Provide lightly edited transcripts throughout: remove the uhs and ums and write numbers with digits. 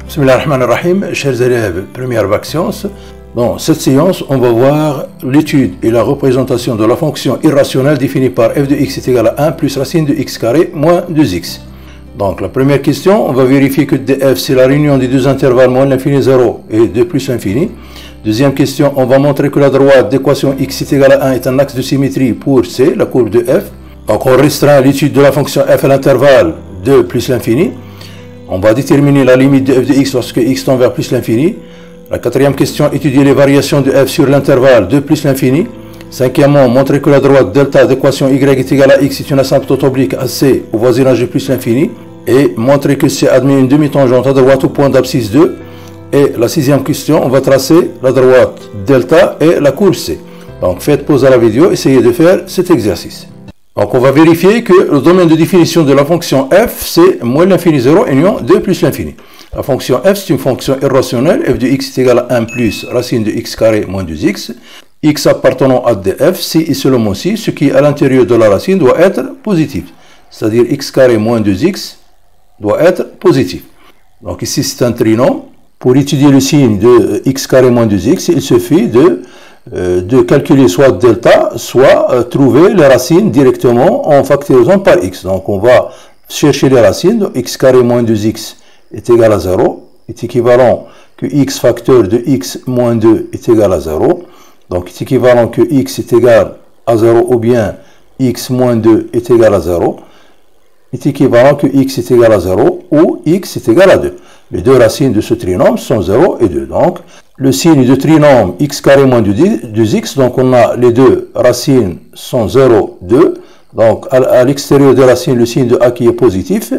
Bismillah ar-Rahman ar-Rahim, chers élèves, première vague science. Dans cette séance, on va voir l'étude et la représentation de la fonction irrationnelle définie par f de x est égal à 1 plus racine de x carré moins 2x. Donc la première question, on va vérifier que df c'est la réunion des deux intervalles moins l'infini 0 et 2 plus l'infini. Deuxième question, on va montrer que la droite d'équation x est égal à 1 est un axe de symétrie pour C, la courbe de f. Donc on restreint l'étude de la fonction f à l'intervalle 2 plus l'infini. On va déterminer la limite de f de x lorsque x tend vers plus l'infini. La quatrième question, étudier les variations de f sur l'intervalle 2 plus l'infini. Cinquièmement, montrer que la droite delta d'équation y est égale à x est une asymptote oblique à C au voisinage de plus l'infini. Et montrer que C admet une demi-tangente à droite au point d'abscisse 2. Et la sixième question, on va tracer la droite delta et la courbe C. Donc faites pause à la vidéo, essayez de faire cet exercice. Donc on va vérifier que le domaine de définition de la fonction f, c'est moins l'infini 0 union 2 plus l'infini. La fonction f, c'est une fonction irrationnelle, f de x est égal à 1 plus racine de x carré moins 2x. X appartenant à df, si et seulement si, ce qui est à l'intérieur de la racine doit être positif. C'est-à-dire x carré moins 2x doit être positif. Donc ici c'est un trinôme. Pour étudier le signe de x carré moins 2x, il suffit de calculer soit delta, soit trouver les racines directement en factorisant par x. Donc on va chercher les racines. Donc x carré moins 2x est égal à 0, est équivalent que x facteur de x moins 2 est égal à 0. Donc est équivalent que x est égal à 0 ou bien x moins 2 est égal à 0. Est équivalent que x est égal à 0 ou x est égal à 2. Les deux racines de ce trinôme sont 0 et 2. Donc, le signe de trinôme x carré moins 2x, donc on a les deux racines sont 0, 2. Donc, à l'extérieur des racines, le signe de a qui est positif.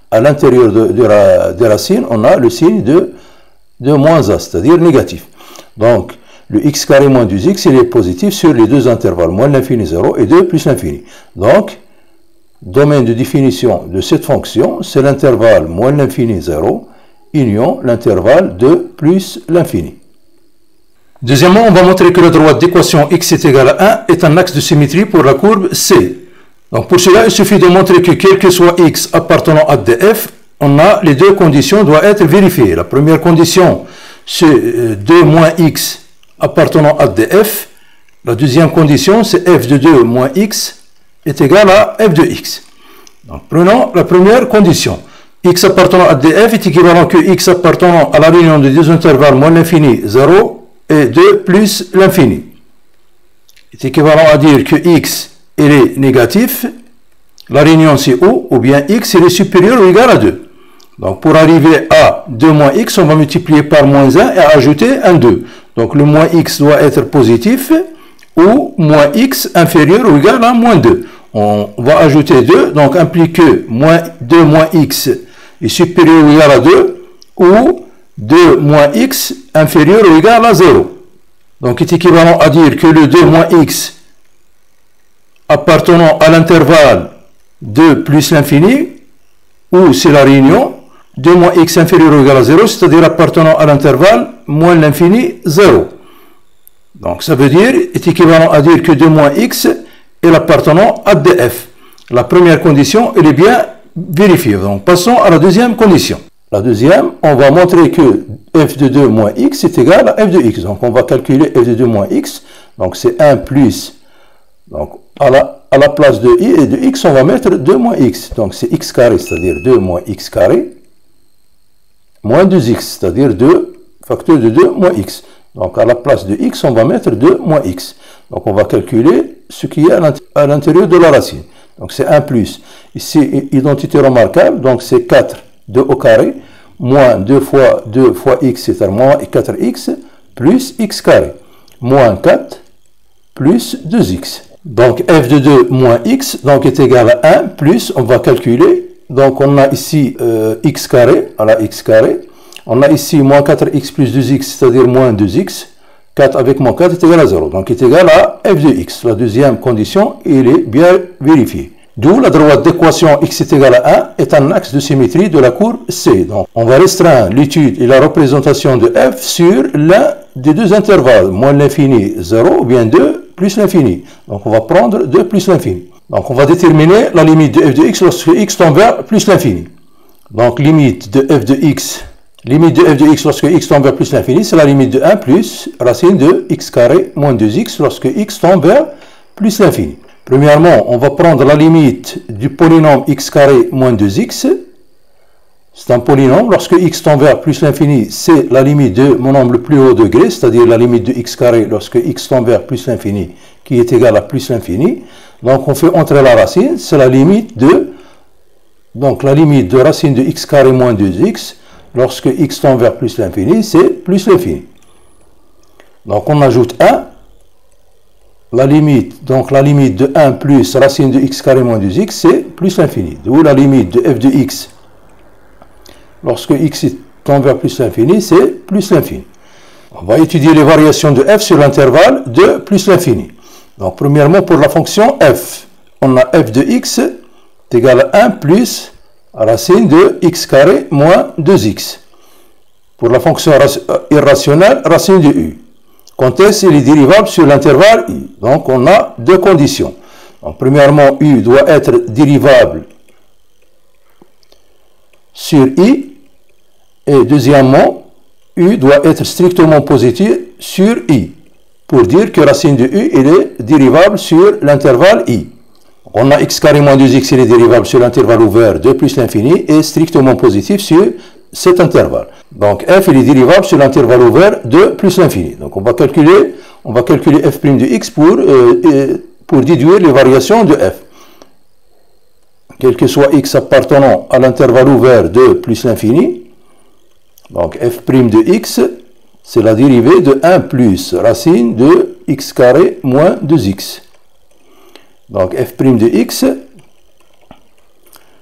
À l'intérieur des racines, on a le signe de moins a, c'est-à-dire négatif. Donc, le x carré moins 2x, il est positif sur les deux intervalles, moins l'infini 0 et 2 plus l'infini. Donc, domaine de définition de cette fonction, c'est l'intervalle moins l'infini 0 union l'intervalle 2 plus l'infini. Deuxièmement, on va montrer que la droite d'équation x est égal à 1 est un axe de symétrie pour la courbe C. Donc pour cela, il suffit de montrer que quel que soit x appartenant à df, on a les deux conditions doivent être vérifiées. La première condition, c'est 2 moins x appartenant à df. La deuxième condition, c'est f de 2 moins x est égal à f de x. Donc prenons la première condition. X appartenant à df est équivalent que x appartenant à la réunion des deux intervalles moins l'infini 0 et 2 plus l'infini. Est équivalent à dire que x il est négatif, la réunion c'est ou bien x il est supérieur ou égal à 2. Donc pour arriver à 2 moins x, on va multiplier par moins 1 et ajouter un 2. Donc le moins x doit être positif ou moins x inférieur ou égal à moins 2. On va ajouter 2, donc implique que 2 moins x est supérieur ou égal à 2, ou 2 moins x inférieur ou égal à 0. Donc, il est équivalent à dire que le 2 moins x appartenant à l'intervalle 2 plus l'infini, ou c'est la réunion, 2 moins x inférieur ou égal à 0, c'est-à-dire appartenant à l'intervalle moins l'infini 0. Donc, ça veut dire, est équivalent à dire que 2 moins x est l'appartenant à df. La première condition, elle est bien vérifiée. Donc, passons à la deuxième condition. La deuxième, on va montrer que f de 2 moins x est égal à f de x. Donc, on va calculer f de 2 moins x. Donc, c'est 1 plus. Donc, à la place de i et de x, on va mettre 2 moins x. Donc, c'est x carré, c'est-à-dire 2 moins x carré, moins 2x, c'est-à-dire 2 facteur de 2 moins x. Donc, à la place de x, on va mettre 2 moins x. Donc, on va calculer ce qui est à l'intérieur de la racine. Donc, c'est 1 plus. Ici, identité remarquable. Donc, c'est 4, 2 au carré, moins 2 fois x, c'est-à-dire moins 4x, plus x carré, moins 4, plus 2x. Donc, f de 2 moins x, donc, est égal à 1, plus, on va calculer. Donc, on a ici x carré, voilà, x carré. On a ici moins 4x plus 2x, c'est-à-dire moins 2x. 4 avec moins 4 est égal à 0. Donc, est égal à f de x. La deuxième condition, il est bien vérifiée. D'où la droite d'équation x est égal à 1 est un axe de symétrie de la courbe C. Donc, on va restreindre l'étude et la représentation de f sur l'un des deux intervalles, moins l'infini 0 ou bien 2 plus l'infini. Donc, on va prendre 2 plus l'infini. Donc, on va déterminer la limite de f de x lorsque x tend vers plus l'infini. Donc, limite de f de x Limite de f de x lorsque x tend vers plus l'infini, c'est la limite de 1 plus racine de x carré moins 2x lorsque x tend vers plus l'infini. Premièrement, on va prendre la limite du polynôme x carré moins 2x. C'est un polynôme. Lorsque x tend vers plus l'infini, c'est la limite de mon nombre le plus haut degré, c'est-à-dire la limite de x carré lorsque x tend vers plus l'infini, qui est égal à plus l'infini. Donc on fait entrer la racine, c'est la limite de, racine de x carré moins 2x. Lorsque x tend vers plus l'infini, c'est plus l'infini. Donc on ajoute 1. La limite de 1 plus racine de x carré moins 2x, c'est plus l'infini. D'où la limite de f de x, lorsque x tend vers plus l'infini, c'est plus l'infini. On va étudier les variations de f sur l'intervalle de plus l'infini. Donc premièrement, pour la fonction f, on a f de x est égal à 1 plus racine de x carré moins 2x. Pour la fonction irrationnelle, racine de u. Quand s est dérivable sur l'intervalle i. Donc on a deux conditions. Donc, premièrement, u doit être dérivable sur i. Et deuxièmement, u doit être strictement positif sur i. Pour dire que racine de u est dérivable sur l'intervalle i. On a x carré moins 2x, il est dérivable sur l'intervalle ouvert de plus l'infini et strictement positif sur cet intervalle. Donc f il est dérivable sur l'intervalle ouvert de plus l'infini. Donc on va calculer f' de x pour déduire les variations de f. Quel que soit x appartenant à l'intervalle ouvert de plus l'infini, donc f' de x, c'est la dérivée de 1 plus racine de x carré moins 2x. Donc f' de x,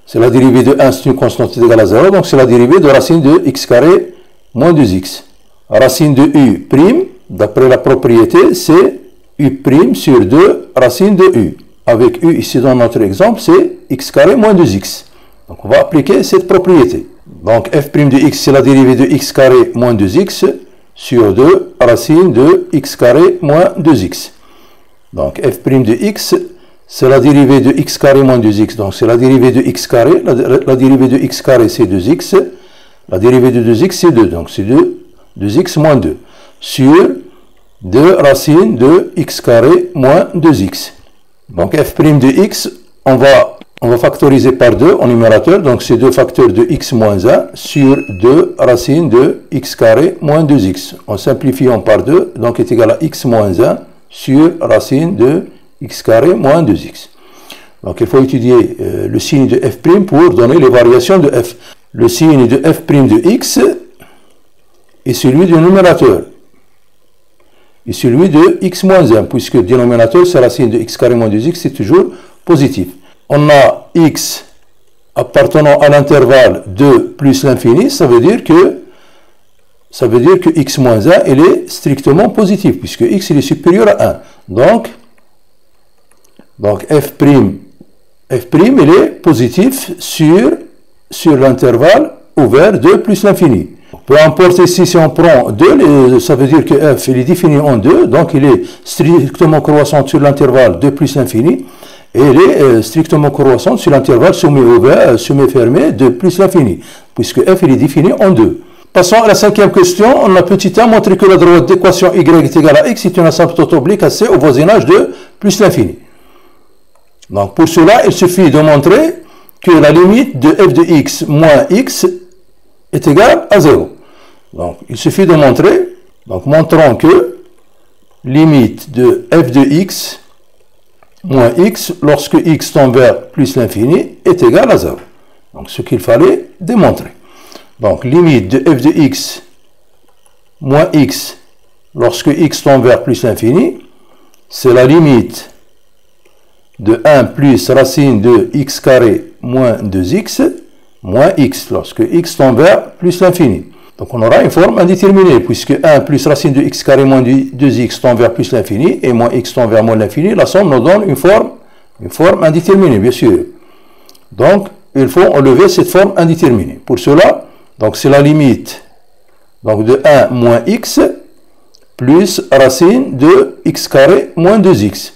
c'est la dérivée de 1, c'est une constante égale à 0, donc c'est la dérivée de racine de x carré moins 2x. Racine de u', d'après la propriété, c'est u' sur 2 racine de u. Avec u, ici dans notre exemple, c'est x carré moins 2x. Donc on va appliquer cette propriété. Donc f' de x, c'est la dérivée de x carré moins 2x sur 2 racine de x carré moins 2x. Donc f' de x, c'est la dérivée de x carré moins 2x. Donc c'est la dérivée de x carré. La dérivée de x carré, c'est 2x. La dérivée de 2x, c'est 2. Donc c'est 2x moins 2. Sur 2 racines de x carré moins 2x. Donc f' de x, on va factoriser par 2 en numérateur. Donc c'est 2 facteurs de x moins 1 sur 2 racines de x carré moins 2x. En simplifiant par 2, donc est égal à x moins 1 sur racine de x carré moins 2x. Donc il faut étudier le signe de f' pour donner les variations de f. Le signe de f' de x est celui du numérateur et celui de x moins 1, puisque le dénominateur, c'est racine de x carré moins 2x, c'est toujours positif. On a x appartenant à l'intervalle de plus l'infini, ça veut dire que x moins 1, il est strictement positif, puisque x il est supérieur à 1. Donc f', il est positif sur l'intervalle ouvert de plus l'infini. Peu importe ici, si on prend 2, ça veut dire que f il est défini en 2, donc il est strictement croissant sur l'intervalle de plus l'infini, et il est strictement croissant sur l'intervalle semi-ouvert, semi-fermé de plus l'infini, puisque f il est défini en 2. Passons à la cinquième question. On a petit a montré que la droite d'équation y est égale à x est une asymptote oblique à c au voisinage de plus l'infini. Donc pour cela, il suffit de montrer que la limite de f de x moins x est égale à 0. Donc il suffit de montrer, donc montrons que limite de f de x moins x lorsque x tend vers plus l'infini est égale à 0. Donc ce qu'il fallait démontrer. Donc limite de f de x moins x lorsque x tend vers plus l'infini, c'est la limite de 1 plus racine de x carré moins 2x moins x lorsque x tend vers plus l'infini. Donc on aura une forme indéterminée, puisque 1 plus racine de x carré moins 2x tend vers plus l'infini et moins x tend vers moins l'infini, la somme nous donne une forme indéterminée, bien sûr. Donc il faut enlever cette forme indéterminée. Pour cela, donc c'est la limite donc de 1 moins x plus racine de x carré moins 2x.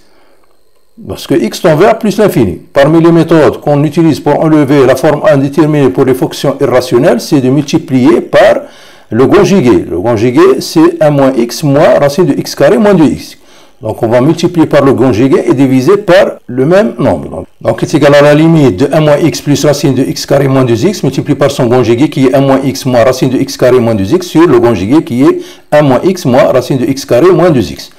Parce que x tend vers plus l'infini. Parmi les méthodes qu'on utilise pour enlever la forme indéterminée pour les fonctions irrationnelles, c'est de multiplier par le conjugué, c'est 1 moins x moins racine de x carré moins 2x. Donc on va multiplier par le conjugué et diviser par le même nombre. Donc est égal à la limite de 1 moins x plus racine de x carré moins 2x multiplié par son conjugué qui est 1 moins x moins racine de x carré moins 2x sur le conjugué qui est 1 moins x moins racine de x carré moins 2x.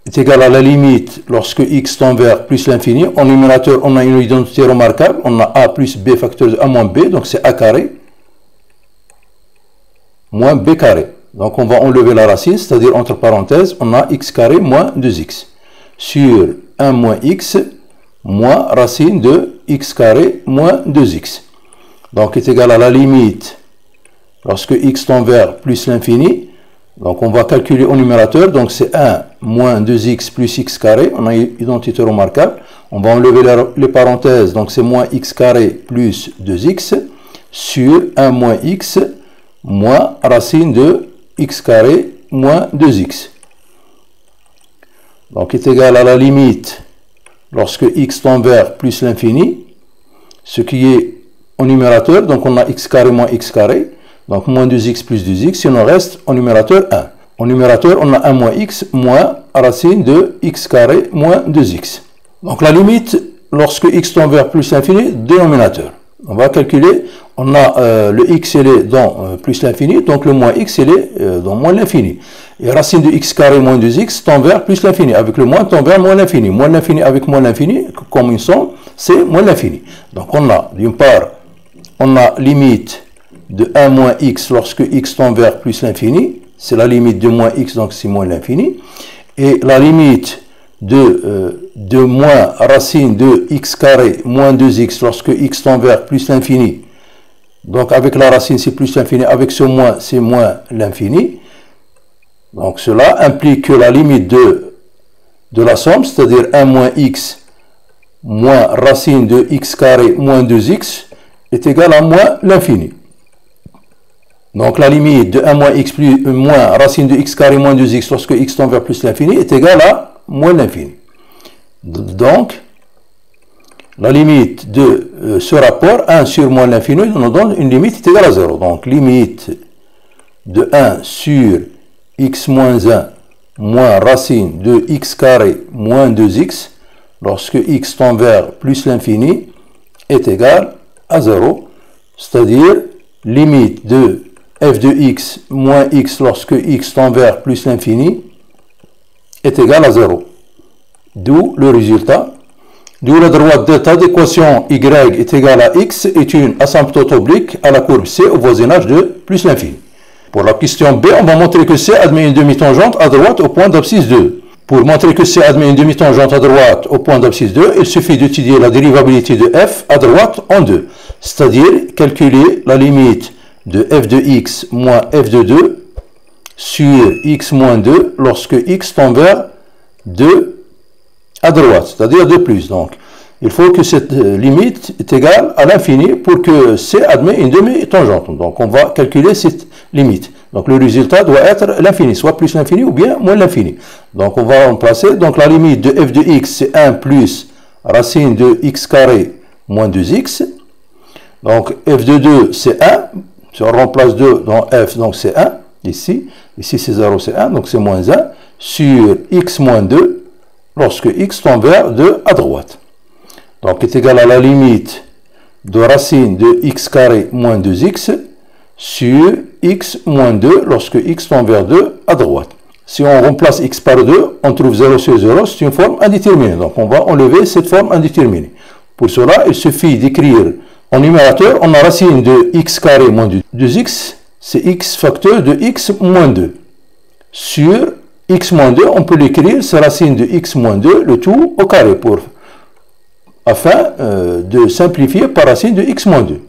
Est égal à la limite lorsque x tend vers plus l'infini. En numérateur, on a une identité remarquable. On a a plus b facteur de a moins b, donc c'est a carré moins b carré. Donc on va enlever la racine, c'est-à-dire entre parenthèses, on a x carré moins 2x sur 1 moins x moins racine de x carré moins 2x. Donc est égal à la limite lorsque x tend vers plus l'infini. Donc on va calculer au numérateur, donc c'est 1 moins 2x plus x carré, on a une identité remarquable. On va enlever les parenthèses, donc c'est moins x carré plus 2x sur 1 moins x moins racine de x carré moins 2x. Donc est égal à la limite lorsque x tend vers plus l'infini, ce qui est au numérateur, donc on a x carré moins x carré, donc moins 2x plus 2x, il nous reste au numérateur 1. Au numérateur, on a 1 moins x moins racine de x carré moins 2x. Donc la limite lorsque x tend vers plus l'infini, dénominateur. On va calculer, on a le x il est dans plus l'infini, donc le moins x il est dans moins l'infini. Et racine de x carré moins 2x tend vers plus l'infini, avec le moins tend vers moins l'infini. Moins l'infini avec moins l'infini, comme ils sont, c'est moins l'infini. Donc on a, d'une part, on a limite de 1 moins x lorsque x tend vers plus l'infini, c'est la limite de moins x, donc c'est moins l'infini. Et la limite de moins racine de x carré moins 2x lorsque x tend vers plus l'infini. Donc avec la racine c'est plus l'infini, avec ce moins c'est moins l'infini. Donc cela implique que la limite de la somme, c'est-à-dire 1 moins x moins racine de x carré moins 2x est égale à moins l'infini. Donc la limite de 1 moins x plus moins racine de x carré moins 2x lorsque x tend vers plus l'infini est égale à moins l'infini. Donc la limite de ce rapport 1 sur moins l'infini nous donne une limite égale à 0. Donc limite de 1 sur x moins 1 moins racine de x carré moins 2x lorsque x tend vers plus l'infini est égal à 0. C'est-à-dire limite de f de x moins x lorsque x tend vers plus l'infini est égal à 0. D'où le résultat. D'où la droite d'état d'équation y est égale à x est une asymptote oblique à la courbe C au voisinage de plus l'infini. Pour la question B, on va montrer que C admet une demi-tangente à droite au point d'abscisse 2. Pour montrer que C admet une demi-tangente à droite au point d'abscisse 2, il suffit d'étudier la dérivabilité de f à droite en 2. C'est-à-dire calculer la limite de f de x moins f de 2 sur x moins 2 lorsque x tend vers 2 à droite, c'est-à-dire 2 plus. Donc, il faut que cette limite est égale à l'infini pour que C admet une demi-tangente. Donc, on va calculer cette limite. Donc, le résultat doit être l'infini, soit plus l'infini ou bien moins l'infini. Donc, on va remplacer. Donc, la limite de f de x, c'est 1 plus racine de x carré moins 2x. Donc, f de 2, c'est 1. Si on remplace 2 dans f, donc c'est 1. Ici, c'est 0, c'est 1. Donc, c'est moins 1 sur x moins 2. Lorsque x tend vers 2 à droite. Donc, est égal à la limite de racine de x carré moins 2x sur x moins 2 lorsque x tend vers 2 à droite. Si on remplace x par 2, on trouve 0 sur 0, c'est une forme indéterminée. Donc, on va enlever cette forme indéterminée. Pour cela, il suffit d'écrire en numérateur, on a racine de x carré moins 2x, c'est x facteur de x moins 2 sur x moins 2, on peut l'écrire, c'est racine de x moins 2, le tout au carré, afin de simplifier par racine de x moins 2.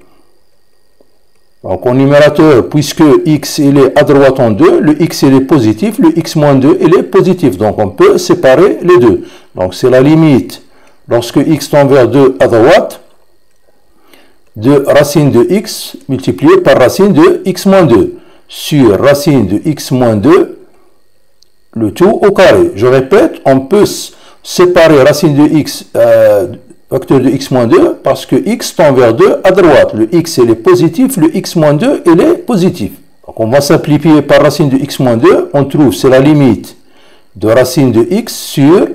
Donc, en numérateur, puisque x il est à droite en 2, le x il est positif, le x moins 2 il est positif. Donc, on peut séparer les deux. Donc, c'est la limite, lorsque x tend vers 2 à droite, de racine de x multiplié par racine de x moins 2 sur racine de x moins 2, le tout au carré. Je répète, on peut séparer racine de x, facteur de x moins 2, parce que x tend vers 2 à droite. Le x il est positif, le x moins 2 il est positif. Donc on va simplifier par racine de x moins 2. On trouve, c'est la limite de racine de x sur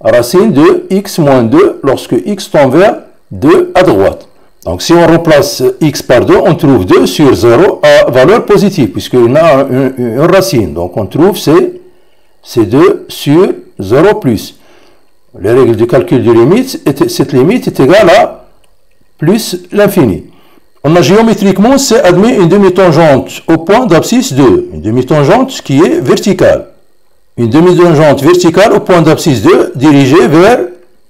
racine de x moins 2 lorsque x tend vers 2 à droite. Donc si on remplace x par 2, on trouve 2 sur 0 à valeur positive, puisqu'il a une racine. Donc on trouve c'est 2 sur 0 plus. Les règles de calcul de limite, cette limite est égale à plus l'infini. On a géométriquement, c'est admis une demi-tangente au point d'abscisse 2. Une demi-tangente qui est verticale. Une demi-tangente verticale au point d'abscisse 2 dirigée vers...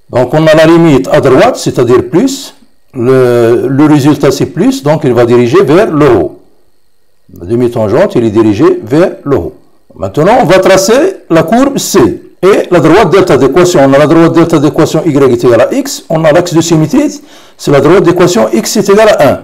Donc on a la limite à droite, c'est-à-dire plus. Le résultat c'est plus, donc il va diriger vers le haut. La demi-tangente, il est dirigé vers le haut. Maintenant, on va tracer la courbe C. Et la droite delta d'équation, on a la droite delta d'équation y est égale à x, on a l'axe de symétrie, c'est la droite d'équation x est égale à 1.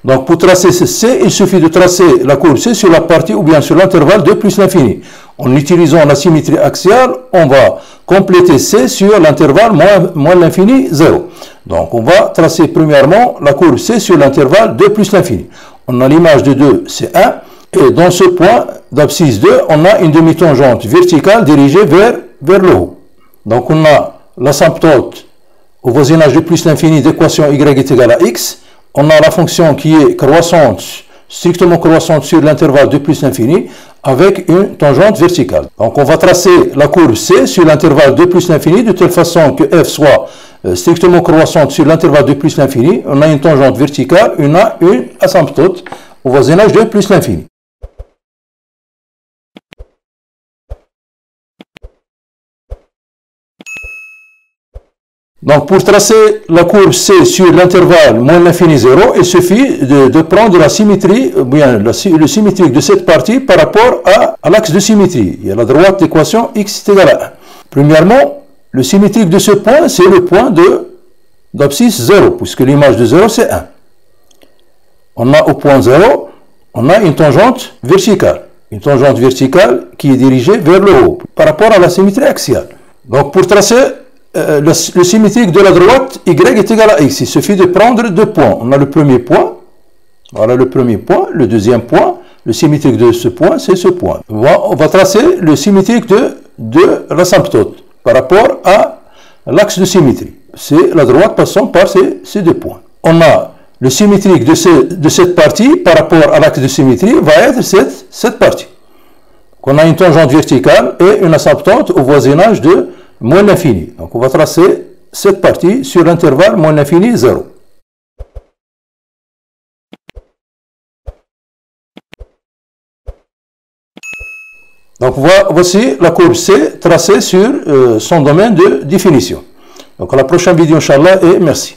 Donc pour tracer ce C, il suffit de tracer la courbe C sur la partie ou bien sur l'intervalle 2 plus l'infini. En utilisant la symétrie axiale, on va compléter C sur l'intervalle moins l'infini 0. Donc on va tracer premièrement la courbe C sur l'intervalle 2 plus l'infini. On a l'image de 2, c'est 1. Et dans ce point d'abscisse 2, on a une demi-tangente verticale dirigée vers le haut. Donc on a l'asymptote au voisinage de plus l'infini d'équation y est égale à x. On a la fonction qui est croissante, strictement croissante sur l'intervalle de plus l'infini avec une tangente verticale. Donc on va tracer la courbe C sur l'intervalle de plus l'infini de telle façon que f soit strictement croissante sur l'intervalle de plus l'infini. On a une tangente verticale, on a une asymptote au voisinage de plus l'infini. Donc pour tracer la courbe C sur l'intervalle moins l'infini 0, il suffit de prendre la symétrie, bien le symétrique de cette partie par rapport à l'axe de symétrie. Il y a la droite d'équation x est égale à 1. Premièrement, le symétrique de ce point, c'est le point d'abscisse 0, puisque l'image de 0 c'est 1. On a au point 0, on a une tangente verticale. Une tangente verticale qui est dirigée vers le haut, par rapport à la symétrie axiale. Donc pour tracer le symétrique de la droite, y est égal à x. Il suffit de prendre deux points. On a le premier point. Voilà le premier point. Le deuxième point. Le symétrique de ce point, c'est ce point. On va tracer le symétrique de l'asymptote par rapport à l'axe de symétrie. C'est la droite passant par ces deux points. On a le symétrique de cette partie par rapport à l'axe de symétrie va être cette partie. On a une tangente verticale et une asymptote au voisinage de moins l'infini. Donc on va tracer cette partie sur l'intervalle moins l'infini 0. Donc voici la courbe C tracée sur son domaine de définition. Donc à la prochaine vidéo, Inch'Allah, et merci.